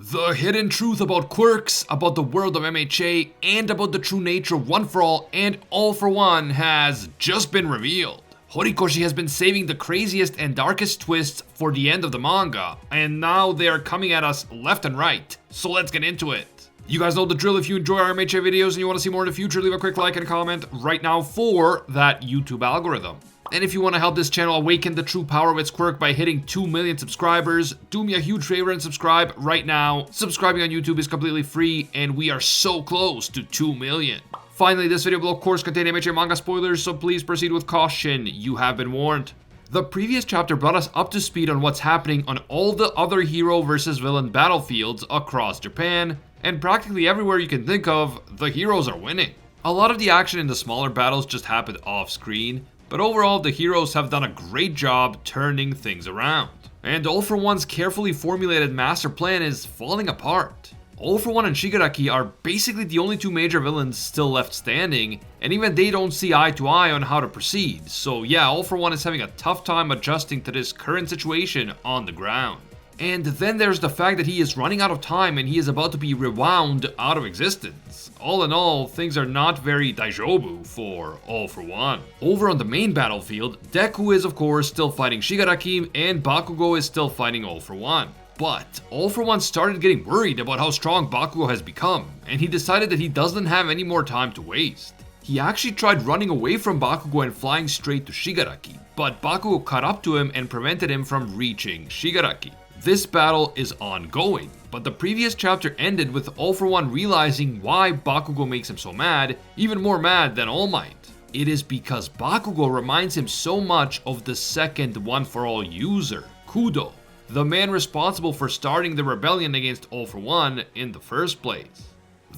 The hidden truth about quirks, about the world of MHA, and about the true nature of One for All and All for One has just been revealed. Horikoshi has been saving the craziest and darkest twists for the end of the manga, and now they are coming at us left and right. So let's get into it. You guys know the drill. If you enjoy our MHA videos and you want to see more in the future, leave a quick like and comment right now for that YouTube algorithm. And if you want to help this channel awaken the true power of its quirk by hitting 2 million subscribers, do me a huge favor and subscribe right now. Subscribing on YouTube is completely free, and we are so close to 2 million. Finally, this video will of course contain MHA manga spoilers, so please proceed with caution. You have been warned. The previous chapter brought us up to speed on what's happening on all the other hero versus villain battlefields across Japan, and practically everywhere you can think of, the heroes are winning. A lot of the action in the smaller battles just happened off screen, but overall, the heroes have done a great job turning things around. And All for One's carefully formulated master plan is falling apart. All for One and Shigaraki are basically the only two major villains still left standing, and even they don't see eye to eye on how to proceed. So yeah, All for One is having a tough time adjusting to this current situation on the ground. And then there's the fact that he is running out of time and he is about to be rewound out of existence. All in all, things are not very daijobu for All for One. Over on the main battlefield, Deku is of course still fighting Shigaraki and Bakugo is still fighting All for One. But All for One started getting worried about how strong Bakugo has become, and he decided that he doesn't have any more time to waste. He actually tried running away from Bakugo and flying straight to Shigaraki, but Bakugo caught up to him and prevented him from reaching Shigaraki. This battle is ongoing, but the previous chapter ended with All for One realizing why Bakugo makes him so mad, even more mad than All Might. It is because Bakugo reminds him so much of the second One for All user, Kudo, the man responsible for starting the rebellion against All for One in the first place.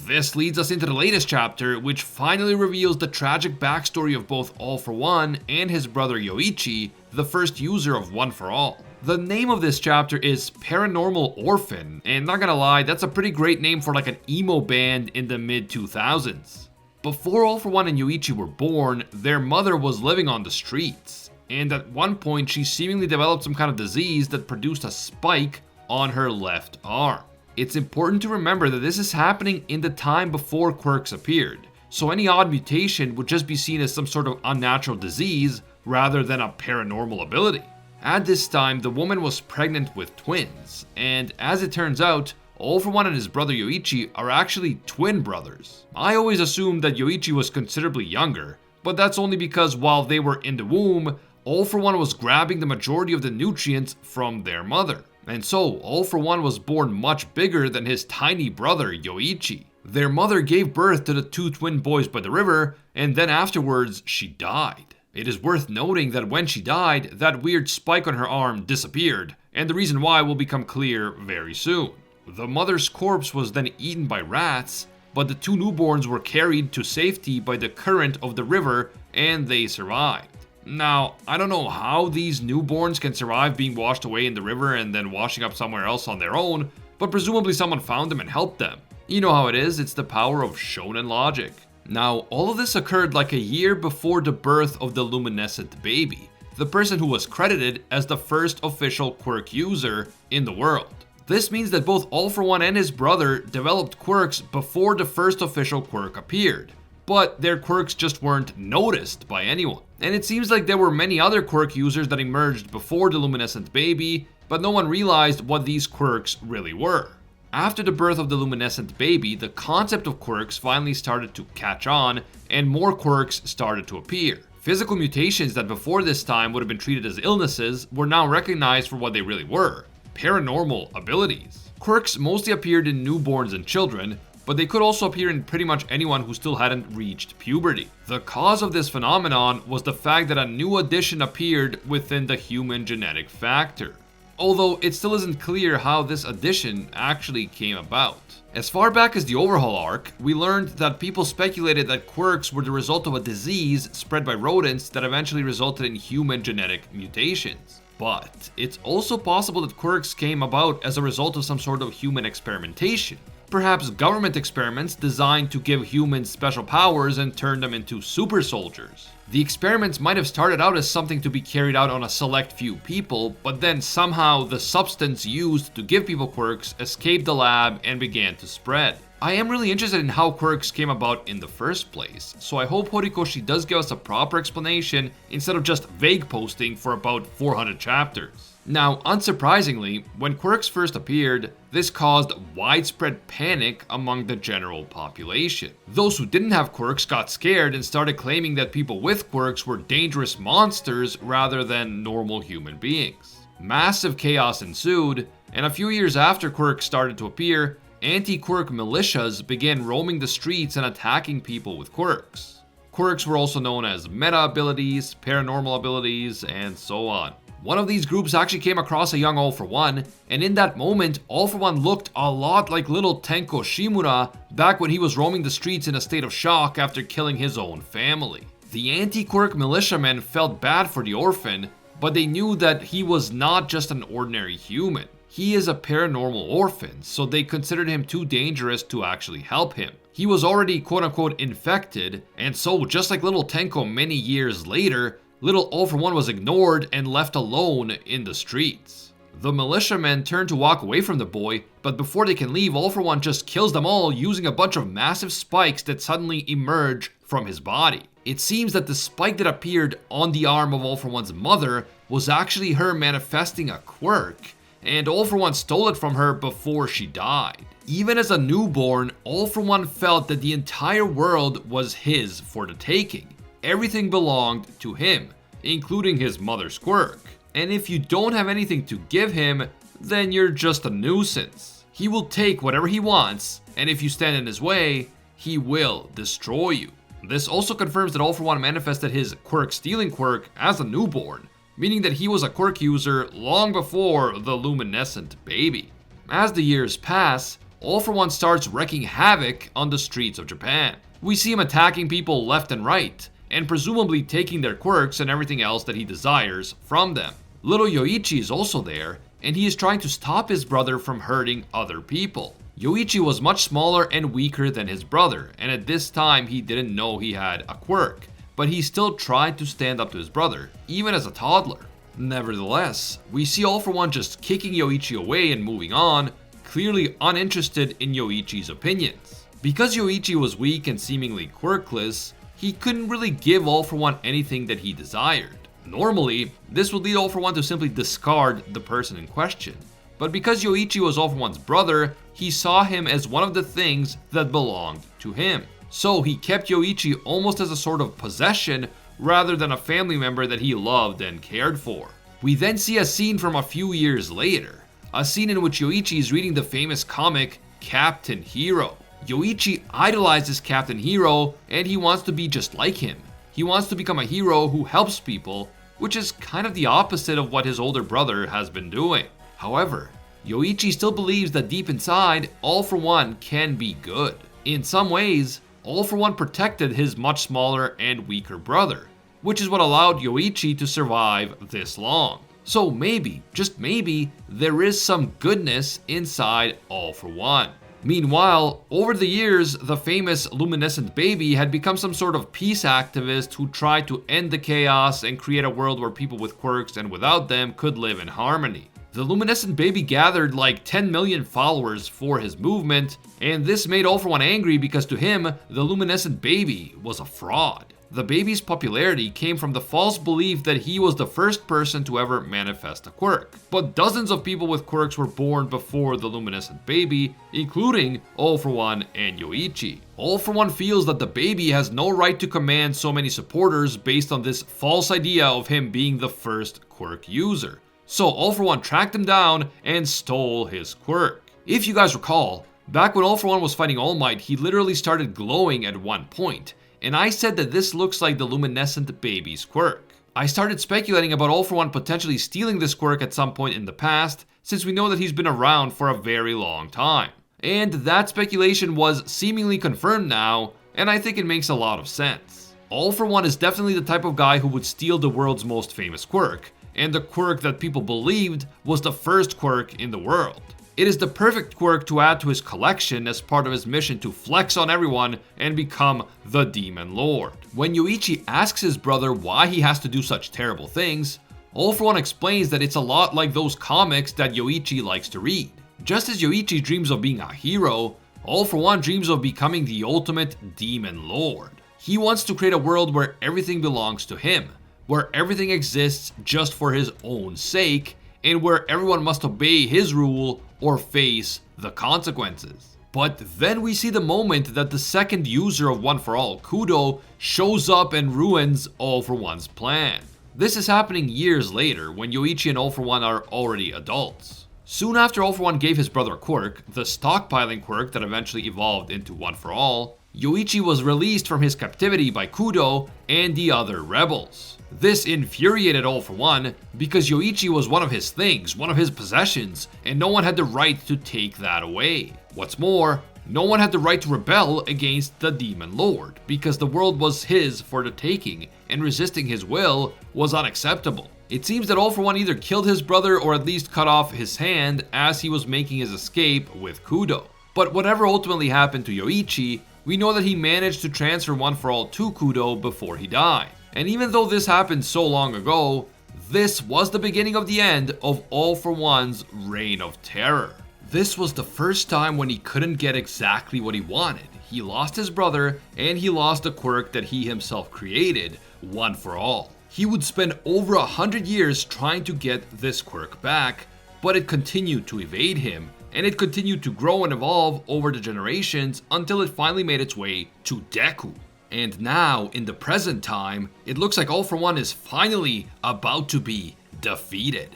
This leads us into the latest chapter, which finally reveals the tragic backstory of both All for One and his brother Yoichi, the first user of One for All. The name of this chapter is Paranormal Orphan, and not gonna lie, that's a pretty great name for like an emo band in the mid-2000s. Before All for One and Yoichi were born, their mother was living on the streets, and at one point she seemingly developed some kind of disease that produced a spike on her left arm. It's important to remember that this is happening in the time before quirks appeared, so any odd mutation would just be seen as some sort of unnatural disease rather than a paranormal ability. At this time, the woman was pregnant with twins, and as it turns out, All for One and his brother Yoichi are actually twin brothers. I always assumed that Yoichi was considerably younger, but that's only because while they were in the womb, All for One was grabbing the majority of the nutrients from their mother. And so, All for One was born much bigger than his tiny brother Yoichi. Their mother gave birth to the two twin boys by the river, and then afterwards, she died. It is worth noting that when she died, that weird spike on her arm disappeared, and the reason why will become clear very soon. The mother's corpse was then eaten by rats, but the two newborns were carried to safety by the current of the river, and they survived. Now, I don't know how these newborns can survive being washed away in the river and then washing up somewhere else on their own, but presumably someone found them and helped them. You know how it is, it's the power of shonen logic. Now, all of this occurred like a year before the birth of the luminescent baby, the person who was credited as the first official quirk user in the world. This means that both All for One and his brother developed quirks before the first official quirk appeared, but their quirks just weren't noticed by anyone. And it seems like there were many other quirk users that emerged before the luminescent baby, but no one realized what these quirks really were. After the birth of the luminescent baby, the concept of quirks finally started to catch on, and more quirks started to appear. Physical mutations that before this time would have been treated as illnesses were now recognized for what they really were: paranormal abilities. Quirks mostly appeared in newborns and children, but they could also appear in pretty much anyone who still hadn't reached puberty. The cause of this phenomenon was the fact that a new addition appeared within the human genetic factor, although it still isn't clear how this addition actually came about. As far back as the Overhaul arc, we learned that people speculated that quirks were the result of a disease spread by rodents that eventually resulted in human genetic mutations. But it's also possible that quirks came about as a result of some sort of human experimentation. perhaps government experiments designed to give humans special powers and turn them into super soldiers. The experiments might have started out as something to be carried out on a select few people, but then somehow the substance used to give people quirks escaped the lab and began to spread. I am really interested in how quirks came about in the first place, so I hope Horikoshi does give us a proper explanation instead of just vague posting for about 400 chapters. Now, unsurprisingly, when quirks first appeared, this caused widespread panic among the general population. Those who didn't have quirks got scared and started claiming that people with quirks were dangerous monsters rather than normal human beings. Massive chaos ensued, and a few years after quirks started to appear, anti-quirk militias began roaming the streets and attacking people with quirks. Quirks were also known as meta abilities, paranormal abilities, and so on. One of these groups actually came across a young All For One, and in that moment, All For One looked a lot like little Tenko Shimura back when he was roaming the streets in a state of shock after killing his own family. The anti-quirk militiamen felt bad for the orphan, but they knew that he was not just an ordinary human. He is a paranormal orphan, so they considered him too dangerous to actually help him. He was already quote-unquote infected, and so just like little Tenko many years later, little All For One was ignored and left alone in the streets. The militiamen turn to walk away from the boy, but before they can leave, All For One just kills them all using a bunch of massive spikes that suddenly emerge from his body. It seems that the spike that appeared on the arm of All For One's mother was actually her manifesting a quirk, and All For One stole it from her before she died. Even as a newborn, All For One felt that the entire world was his for the taking. Everything belonged to him, including his mother's quirk. And if you don't have anything to give him, then you're just a nuisance. He will take whatever he wants, and if you stand in his way, he will destroy you. This also confirms that All For One manifested his quirk stealing quirk as a newborn, meaning that he was a quirk user long before the luminescent baby. As the years pass, All For One starts wreaking havoc on the streets of Japan. We see him attacking people left and right, and presumably taking their quirks and everything else that he desires from them. Little Yoichi is also there, and he is trying to stop his brother from hurting other people. Yoichi was much smaller and weaker than his brother, and at this time he didn't know he had a quirk, but he still tried to stand up to his brother, even as a toddler. Nevertheless, we see All For One just kicking Yoichi away and moving on, clearly uninterested in Yoichi's opinions. Because Yoichi was weak and seemingly quirkless, he couldn't really give All For One anything that he desired. Normally, this would lead All For One to simply discard the person in question. But because Yoichi was All For One's brother, he saw him as one of the things that belonged to him. So he kept Yoichi almost as a sort of possession rather than a family member that he loved and cared for. We then see a scene from a few years later, a scene in which Yoichi is reading the famous comic Captain Hero. Yoichi idolizes Captain Hero, and he wants to be just like him. He wants to become a hero who helps people, which is kind of the opposite of what his older brother has been doing. However, Yoichi still believes that deep inside, All For One can be good. In some ways, All For One protected his much smaller and weaker brother, which is what allowed Yoichi to survive this long. So maybe, just maybe, there is some goodness inside All For One. Meanwhile, over the years, the famous luminescent baby had become some sort of peace activist who tried to end the chaos and create a world where people with quirks and without them could live in harmony. The luminescent baby gathered like 10 million followers for his movement, and this made All For One angry because to him, the luminescent baby was a fraud. The baby's popularity came from the false belief that he was the first person to ever manifest a quirk. But dozens of people with quirks were born before the luminescent baby, including All For One and Yoichi. All For One feels that the baby has no right to command so many supporters based on this false idea of him being the first quirk user. So All For One tracked him down and stole his quirk. If you guys recall, back when All For One was fighting All Might, he literally started glowing at one point. And I said that this looks like the luminescent baby's quirk. I started speculating about All For One potentially stealing this quirk at some point in the past, since we know that he's been around for a very long time. And that speculation was seemingly confirmed now, and I think it makes a lot of sense. All For One is definitely the type of guy who would steal the world's most famous quirk, and the quirk that people believed was the first quirk in the world. It is the perfect quirk to add to his collection as part of his mission to flex on everyone and become the Demon Lord. When Yoichi asks his brother why he has to do such terrible things, All For One explains that it's a lot like those comics that Yoichi likes to read. Just as Yoichi dreams of being a hero, All For One dreams of becoming the ultimate Demon Lord. He wants to create a world where everything belongs to him, where everything exists just for his own sake, and where everyone must obey his rule or face the consequences. But then we see the moment that the second user of One For All, Kudo, shows up and ruins All For One's plan. This is happening years later when Yoichi and All For One are already adults. Soon after All For One gave his brother a quirk, the stockpiling quirk that eventually evolved into One For All, Yoichi was released from his captivity by Kudo and the other rebels. This infuriated All For One because Yoichi was one of his things, one of his possessions, and no one had the right to take that away. What's more, no one had the right to rebel against the Demon Lord because the world was his for the taking, and resisting his will was unacceptable. It seems that All For One either killed his brother or at least cut off his hand as he was making his escape with Kudo. But whatever ultimately happened to Yoichi, we know that he managed to transfer One For All to Kudo before he died. And even though this happened so long ago, this was the beginning of the end of All For One's reign of terror. This was the first time when he couldn't get exactly what he wanted. He lost his brother, and he lost the quirk that he himself created, One For All. He would spend over 100 years trying to get this quirk back, but it continued to evade him, and it continued to grow and evolve over the generations until it finally made its way to Deku. And now, in the present time, it looks like All For One is finally about to be defeated.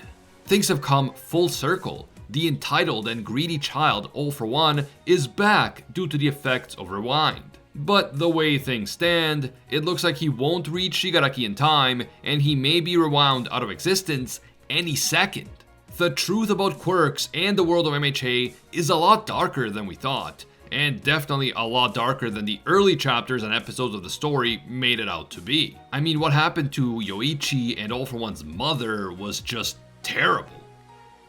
Things have come full circle. The entitled and greedy child, All For One, is back due to the effects of Rewind. But the way things stand, it looks like he won't reach Shigaraki in time, and he may be rewound out of existence any second. The truth about quirks and the world of MHA is a lot darker than we thought, and definitely a lot darker than the early chapters and episodes of the story made it out to be. I mean, what happened to Yoichi and All For One's mother was just terrible.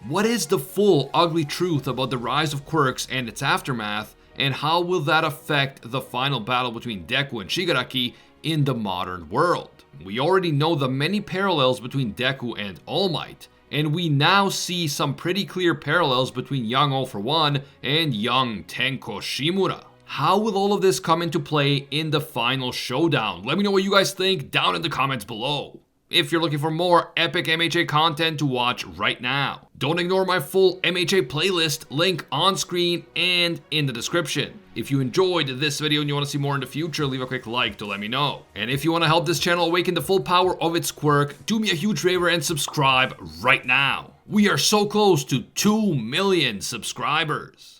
What is the full ugly truth about the rise of quirks and its aftermath, and how will that affect the final battle between Deku and Shigaraki in the modern world? We already know the many parallels between Deku and All Might, and we now see some pretty clear parallels between young All For One and young Tenko Shimura. How will all of this come into play in the final showdown? Let me know what you guys think down in the comments below. If you're looking for more epic MHA content to watch right now, don't ignore my full MHA playlist, link on screen and in the description. If you enjoyed this video and you want to see more in the future, leave a quick like to let me know. And if you want to help this channel awaken the full power of its quirk, do me a huge favor and subscribe right now. We are so close to 2 million subscribers.